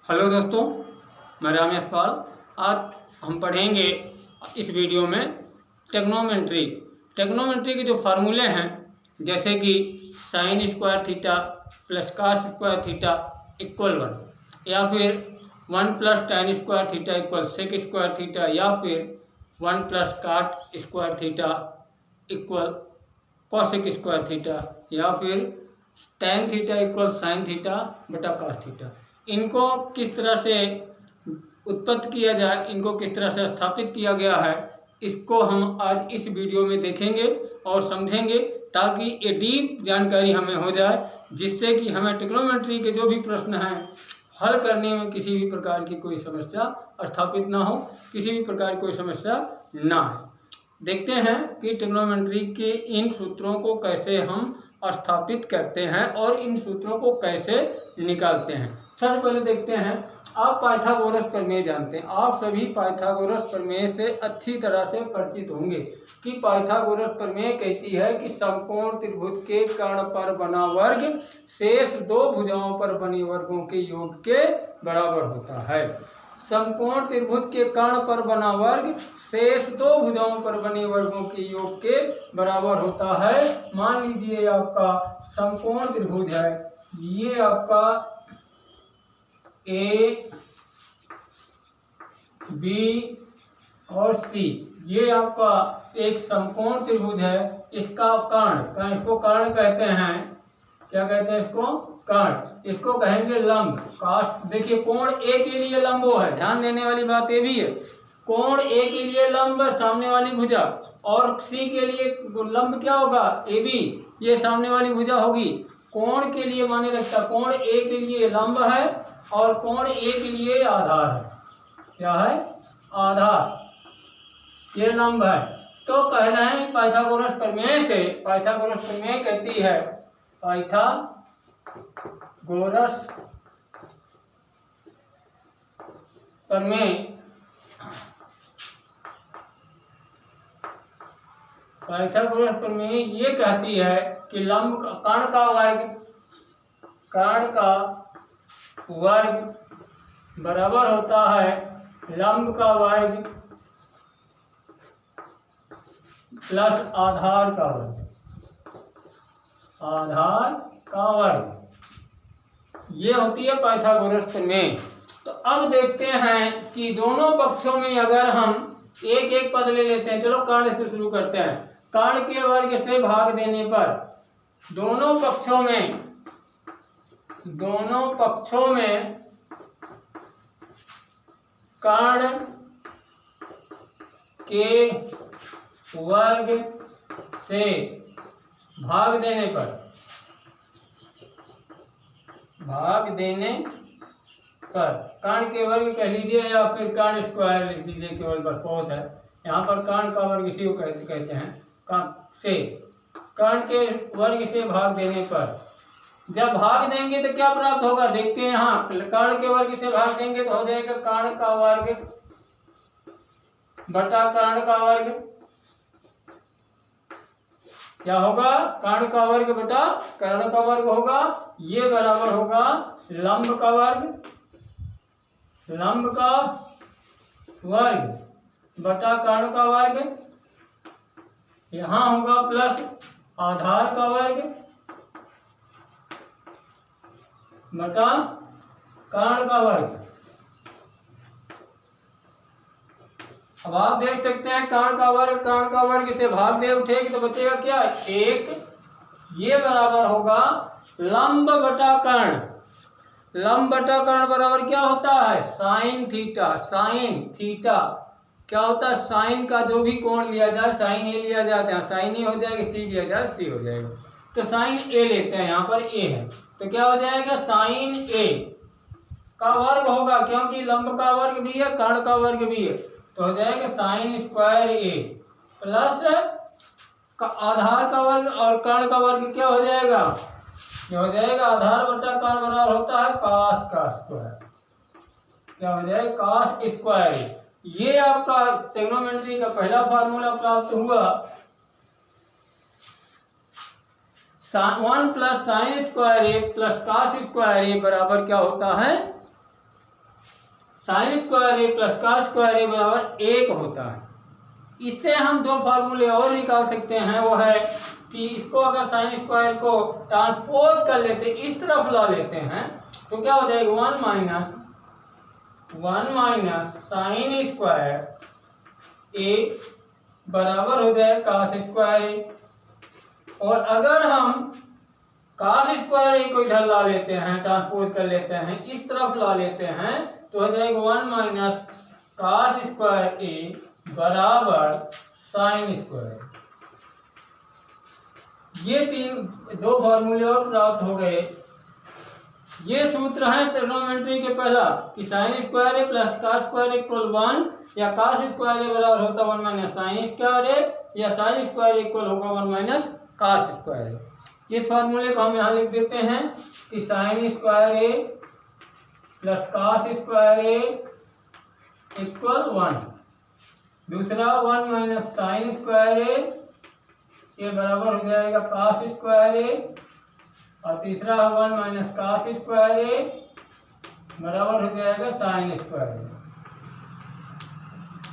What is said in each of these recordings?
Hello दोस्तों, मैं रमेश पाल। आज हम पढ़ेंगे इस वीडियो में टेग्नोमेट्री। टेग्नोमेट्री के जो फार्मूले हैं, जैसे कि sine square theta plus cos square theta equal 1, या फिर 1 plus tan square theta equal sec square theta, या फिर 1 plus cot square theta equal cosec square theta, या फिर tan theta equal sine theta बटा कास थीटा। इनको किस तरह से उत्पत्ति किया जाए, इनको किस तरह से स्थापित किया गया है, इसको हम आज इस वीडियो में देखेंगे और समझेंगे, ताकि ये डीप जानकारी हमें हो जाए, जिससे कि हमें ट्रिग्नोमेट्री के जो भी प्रश्न हैं हल करने में किसी भी प्रकार की कोई समस्या स्थापित ना हो, किसी भी प्रकार की कोई समस्या ना हो। देखते हैं कि ट्रिग्नोमेट्री के इन सूत्रों को कैसे हम स्थापित करते हैं और इन सूत्रों को कैसे निकालते हैं। सबसे पहले देखते हैं, आप पाइथागोरस प्रमेय जानते हैं। आप सभी पाइथागोरस प्रमेय से अच्छी तरह से परिचित होंगे कि पाइथागोरस प्रमेय कहती है कि समकोण त्रिभुज के कर्ण पर बना वर्ग शेष दो भुजाओं पर बने वर्गों के योग के बराबर होता है। समकोण त्रिभुज के कर्ण पर बना वर्ग शेष दो भुजाओं पर बने वर्गों के योग के बराबर होता है। मान लीजिए आपका समकोण त्रिभुज है, ये आपका ए बी और सी, ये आपका एक समकोण त्रिभुज है। इसका कर्ण, इसको कर्ण कहते हैं। क्या कहते हैं इसको? कर्ण। इसको कहेंगे लंब। कास्ट देखिए, कोण ए के लिए लंब वो है, ध्यान देने वाली बात ये भी है। कोण ए के लिए लंब सामने वाली भुजा, और सी के लिए लंब क्या होगा? ए बी, ये सामने वाली भुजा होगी। कोण के लिए माने रखता, कोण ए के लिए लंब है और कोण ए के लिए आधार है। क्या है? आधार। ये लंब है। तो कह रहे हैं पाइथागोरस प्रमेय से, पाइथागोरस प्रमेय कहती है, पाइथागोरस प्रमेय, पाइथागोरस प्रमेय ये कहती है कि लंब कर्ण का वर्ग बराबर होता है लंब का वर्ग प्लस आधार का वर्ग। आधार का वर्ग, ये होती है पाइथागोरस प्रमेय। तो अब देखते हैं कि दोनों पक्षों में अगर हम एक एक पद ले लेते हैं। चलो कर्ण से शुरू करते हैं। कर्ण के वर्ग से भाग देने पर दोनों पक्षों में कर्ण के वर्ग से भाग देने पर कर्ण के वर्ग कह लीजिए, या फिर कर्ण स्क्वायर लिख दीजिए, केवल बस बहुत है। यहाँ पर कर्ण का वर्ग इसी को कहते हैं। कर्ण के वर्ग से भाग देने पर जब भाग देंगे तो क्या प्राप्त होगा? देखते हैं। यहाँ कर्ण के वर्ग से भाग देंगे तो हो जाएगा कर्ण का वर्ग बटा कर्ण का वर्ग। क्या होगा? कर्ण का वर्ग बटा कर्ण का वर्ग होगा। ये बराबर होगा लंब का वर्ग बटा कर्ण का वर्ग। यहाँ होगा प्लस आधार का वर्ग बटा कर्ण का वर्ग। अब आप देख सकते हैं, कर्ण का वर्ग से भाग दे उठेगी तो बचेगा क्या? 1। ये बराबर होगा लंब बटा कर्ण। लंब बटा कर्ण बराबर क्या होता है? Sine theta. साइन थीटा क्या होता है? साइन का जो भी कोण लिया जाए, साइन ए लिया जाता है, साइन ए हो जाएगा, सी लिया जाए, सी हो जाएगा। तो साइन ए लेते हैं, यहाँ पर ए है, तो क्या हो जाएगा? साइन ए का वर्ग होगा, क्योंकि लंब का वर्ग भी है, कर्ण का वर्ग भी है, तो हो जाएगा साइन स्क्वायर ए प्लस आधार का वर्ग, और कर्ण का वर्ग क्या हो जाएगा? ये हो जाएगा आधार बटा कर्ण बराबर होता है कास का स्क्वायर। क्या हो जाएगा? Cos square. ये आपका ट्रिग्नोमेट्री का पहला फार्मूला प्राप्त हुआ। 1 plus sine square A plus cos square A बराबर क्या होता है? Sine square A plus cos square A बराबर 1 होता है। इससे हम दो फार्मूले और निकाल सकते हैं, वो है कि इसको अगर साइन स्क्वायर को ट्रांसपोज कर लेते, इस तरफ ला लेते हैं, तो क्या हो जाएगा 1 माइनस साइन स्क्वायर ए बराबर हो जाएगा कॉस स्क्वायर ए। और अगर हम कॉस स्क्वायर ए को इधर ला लेते हैं, ट्रांसपोज कर लेते हैं, इस तरफ ला लेते हैं, तो हो जाएगा 1 माइनस कॉस स्क्वायर ए बराबर साइन स्क्वायर। ये दो फार्मूले और प्राप्त हो गए। ये सूत्र है ट्रिग्नोमेट्री के पहला कि sine square A plus cos square equal 1, या कॉस स्क्वायर ए बराबर होता 1 माइनस साइन स्क्वायर ए, या साइन स्क्वायर इक्वल होगा 1 माइनस कॉस स्क्वायर ए। इस फार्मूले को हम यहाँ लिख देते हैं कि sine square A plus cos square A equal 1। दूसरा 1 माइनस साइन स्क्वायर ए, ये बराबर हो जाएगा कॉस स्क्वायर ए। और तीसरा 1 माइनस कॉस स्क्वायर ए बराबर हो जाएगा साइन स्क्वायर ए।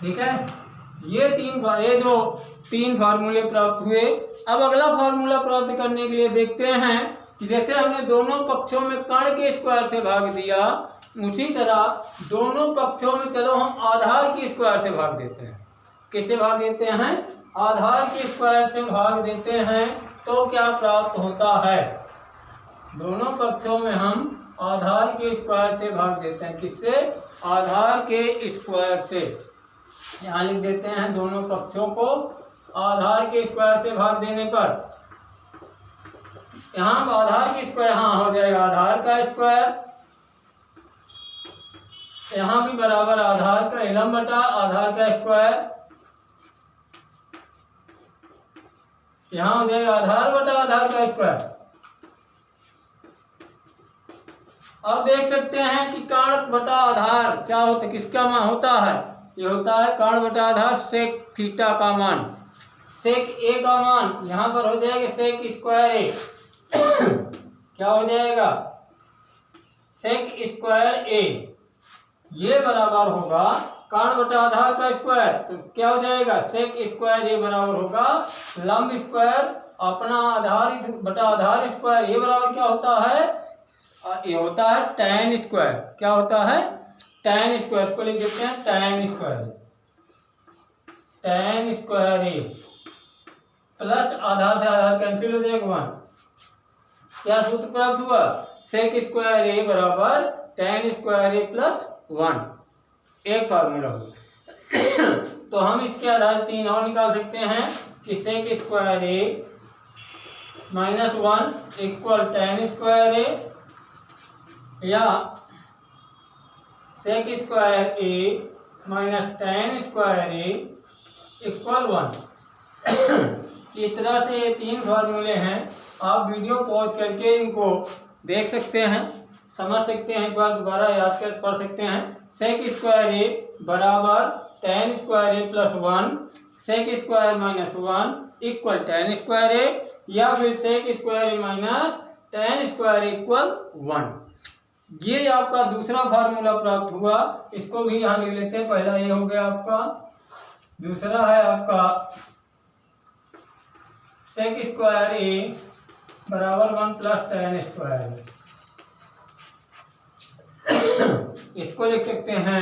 ठीक है, ये जो तीन फार्मूले प्राप्त हुए। अब अगला फार्मूला प्राप्त करने के लिए देखते हैं कि जैसे हमने दोनों पक्षों में कर्ण के स्क्वायर से भाग दिया, उसी तरह दोनों पक्षों में चलो हम आधार के स्क्वायर से भाग देते हैं। किससे भाग देते हैं? आधार के स्क्वायर से भाग देते हैं। तो क्या प्राप्त होता है? दोनों पक्षों में हम आधार के स्क्वायर से भाग देते हैं। किससे? आधार के स्क्वायर से। यहाँ लिख देते हैं दोनों पक्षों को आधार के स्क्वायर से भाग देने पर, यहाँ आधार के स्क्वायर हाँ हो जाएगा आधार का स्क्वायर, यहाँ भी बराबर आधार का लंब बटा आधार का स्क्वायर, यहाँ हो जाएगा आधार बटा आधार का स्क्वायर। अब देख सकते हैं कि कर्ण बटा आधार क्या होता है, किसका मान होता है? ये होता है कर्ण बटा आधार सेक थीटा का मान। सेक ए का मान यहाँ पर हो जाएगा सेक स्क्वायर ए। क्या हो जाएगा? सेक स्क्वायर ए। ये बराबर होगा कर्ण बटा आधार का स्क्वायर, तो क्या हो जाएगा? सेक स्क्वायर ए बराबर होगा लंब स्क्वायर अपना आधार बटा आधार स्क्वायर। ये बराबर क्या होता है? ये होता है tan स्क्वायर। क्या होता है? tan square. इसको लिख देते हैं tan square. tan square A plus आधार से आधार कैंसिल हो जाएगा 1। क्या सूत्र प्राप्त हुआ? सेक स्क्वायर ए बराबर tan स्क्वायर ए प्लस 1। एक फार्मूला हुआ। तो हम इसके आधार 3 और निकाल सकते हैं कि सेक square A minus 1 equal tan square A, या सेक square A minus tan square A equal 1। इस तरह से ये 3 फार्मूले हैं। आप वीडियो पॉज करके इनको देख सकते हैं, समझ सकते हैं, एक बार दोबारा याद कर पढ़ सकते हैं। सेक स्क्वायर ए बराबर tan square A plus 1, sec square minus 1 equal tan square A, या फिर sec square A minus tan square equal 1। ये आपका दूसरा फार्मूला प्राप्त हुआ। इसको भी यहाँ लिख लेते हैं। पहला ये हो गया आपका, दूसरा है आपका सेक स्क्वायर ए बराबर 1 प्लस tan स्क्वायर। इसको लिख सकते हैं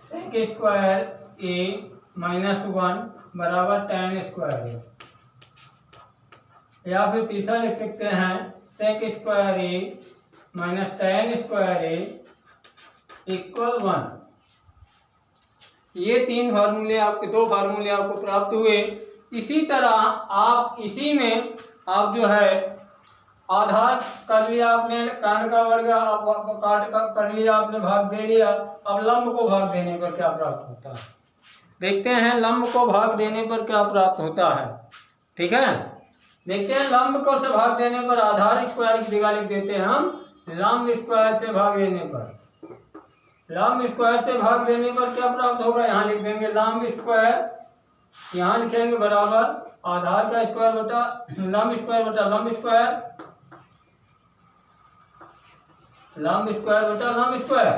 सेक स्क्वायर ए माइनस 1 बराबर tan स्क्वायर, या फिर तीसरा लिख सकते हैं सेक square A minus tan square A equal 1। ये 3 फार्मूले आपके 2 फार्मूले आपको प्राप्त हुए। इसी तरह आप इसी में आप जो है आधार कर लिया आपने, कर्ण का वर्ग काट कर लिया आपने, भाग दे लिया। अब लंब को भाग देने पर क्या प्राप्त होता है देखते हैं। लंब को भाग देने पर क्या प्राप्त होता है, ठीक है, देखते हैं। लंब को से भाग देने पर आधार स्क्वायर की जगह लिख देते हैं हम लंब स्क्वायर से भाग देने पर। लंब स्क्वायर से भाग देने पर क्या प्राप्त होगा? यहाँ लिख देंगे लंब स्क्वायर, यहाँ लिखेंगे बराबर आधार का स्क्वायर बटा लंब स्क्वायर बटा लंब स्क्वायर, लंब स्क्वायर बटा लंब स्क्वायर।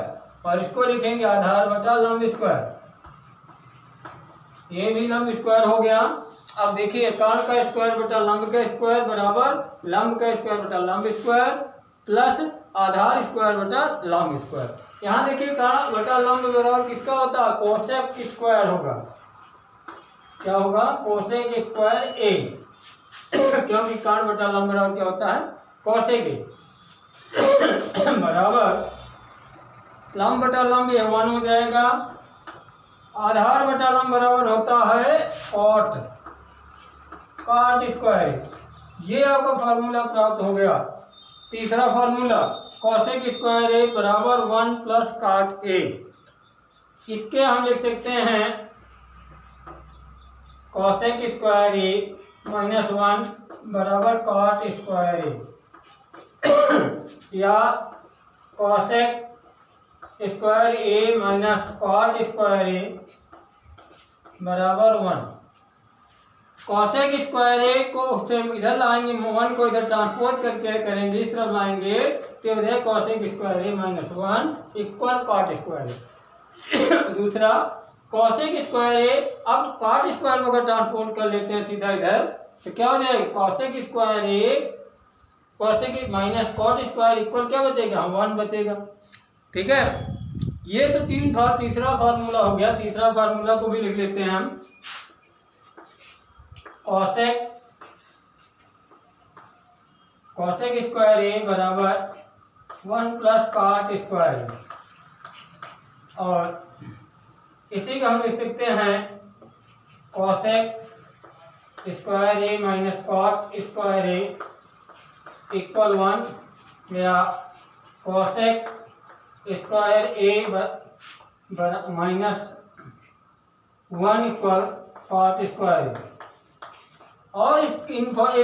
और इसको लिखेंगे आधार बटा लंब स्क्वायर। ये भी लंब स्क्वायर हो गया। अब देखिए कर्ण का स्क्वायर बटा लंब का स्क्वायर बराबर लंब का स्क्वायर बटा लंब स्क्वायर प्लस आधार स्क्वायर बटा लंब स्क्वायर। यहाँ देखिए कर्ण बटा लंब बराबर किसका होता है, कोसेक स्क्वायर होगा। क्या होगा, कोसेक स्क्वायर ए, क्योंकि कर्ण बटा लंब बराबर क्या होता है, कोसेक ए बराबर लंब बटा लंब ये 1 हो जाएगा। आधार बटा लंब बराबर होता है कॉट स्क्वायर। ये आपका फार्मूला प्राप्त हो गया। तीसरा फार्मूला कोसेक स्क्वायर ए बराबर 1 प्लस कॉट ए। इसके हम लिख सकते हैं कोसेक स्क्वायर ए माइनस 1 बराबर कॉट स्क्वायर ए या cosec square A minus cot square A बराबर 1। कोसेक स्क्वायर ए को उससे इधर लाएंगे, 1 को इधर ट्रांसपोज करके करेंगे, इस तरफ लाएंगे तो इधर cosec square A minus 1 equal cot square ए। दूसरा कोसेक स्क्वायर ए, अब कॉट स्क्वायर को अगर ट्रांसपोज कर लेते हैं सीधा इधर तो क्या हो जाएगा, cosec square A cosec minus cot square equal क्या बचेगा, 1 बचेगा। ठीक है, ये तो तीसरा फार्मूला हो गया। तीसरा फार्मूला को भी लिख लेते हैं हम, कोसेक स्क्वायर ए बराबर 1 प्लस कॉट स्क्वायर, और इसी को हम लिख सकते हैं cosec square A minus cot square A equal 1 या cosec square A minus 1 equal cot square. और ये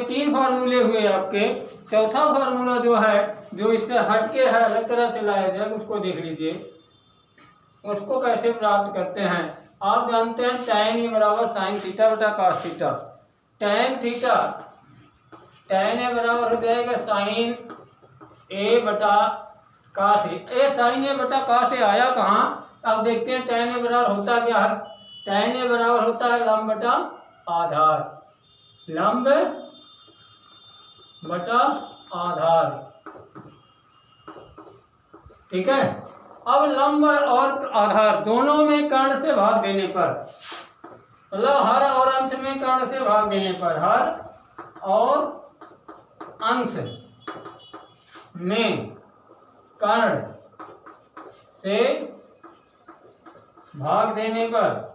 3 फार्मूले हुए आपके। चौथा फार्मूला जो है, जो इससे हटके है, अलग तरह से लाया जाए, उसको देख लीजिए। उसको कैसे प्राप्त करते हैं, आप जानते हैं tan ए बराबर साइन थीटा बटा कॉस थीटा। tan ए बराबर हो जाएगा साइन ए बटा कॉस ए। साइन ए बटा कॉस ए आया कहाँ, अब देखते हैं tan ए बराबर होता क्या है। tan ए बराबर होता है लंब बटा आधार, लंब बटा आधार। ठीक है, अब लंब और आधार दोनों में कर्ण से भाग देने पर, मतलब हर और अंश में कर्ण से भाग देने पर, हर और अंश में कर्ण से भाग देने पर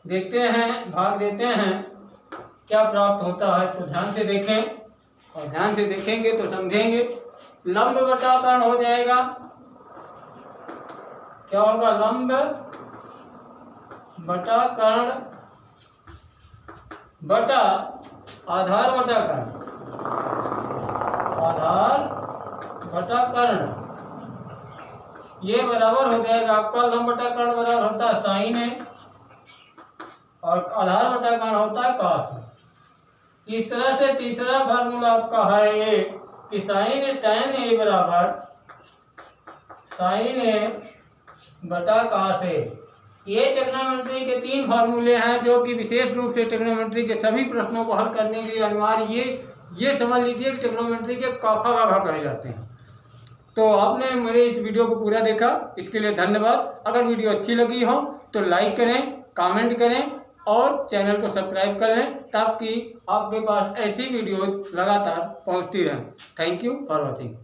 देखते हैं, भाग देते हैं क्या प्राप्त होता है। इसको ध्यान से देखें, और ध्यान से देखेंगे तो समझेंगे। लंब बटा कर्ण हो जाएगा, क्या होगा, लंब बटा कर्ण बटा आधार बटा कर्ण, आधार बटा कर्ण। ये बराबर हो जाएगा आपका, लंब बटा कर्ण बराबर होता है साइन है और आधार बटा कर्ण होता है कॉस। इस तरह से तीसरा फार्मूला आपका है ये कि साइन tan ए बराबर साइन ए बटा कॉस ए। ये ट्रिग्नोमेट्री के 3 फार्मूले हैं जो कि विशेष रूप से ट्रिग्नोमेट्री के सभी प्रश्नों को हल करने के लिए अनिवार्य ये समझ लीजिए कि ट्रिग्नोमेट्री के काखा गाघा कहे जाते हैं। तो आपने मेरे इस वीडियो को पूरा देखा, इसके लिए धन्यवाद। अगर वीडियो अच्छी लगी हो तो लाइक करें, कमेंट करें और चैनल को सब्सक्राइब कर लें ताकि आपके पास ऐसी वीडियोज लगातार पहुंचती रहें। Thank you for watching.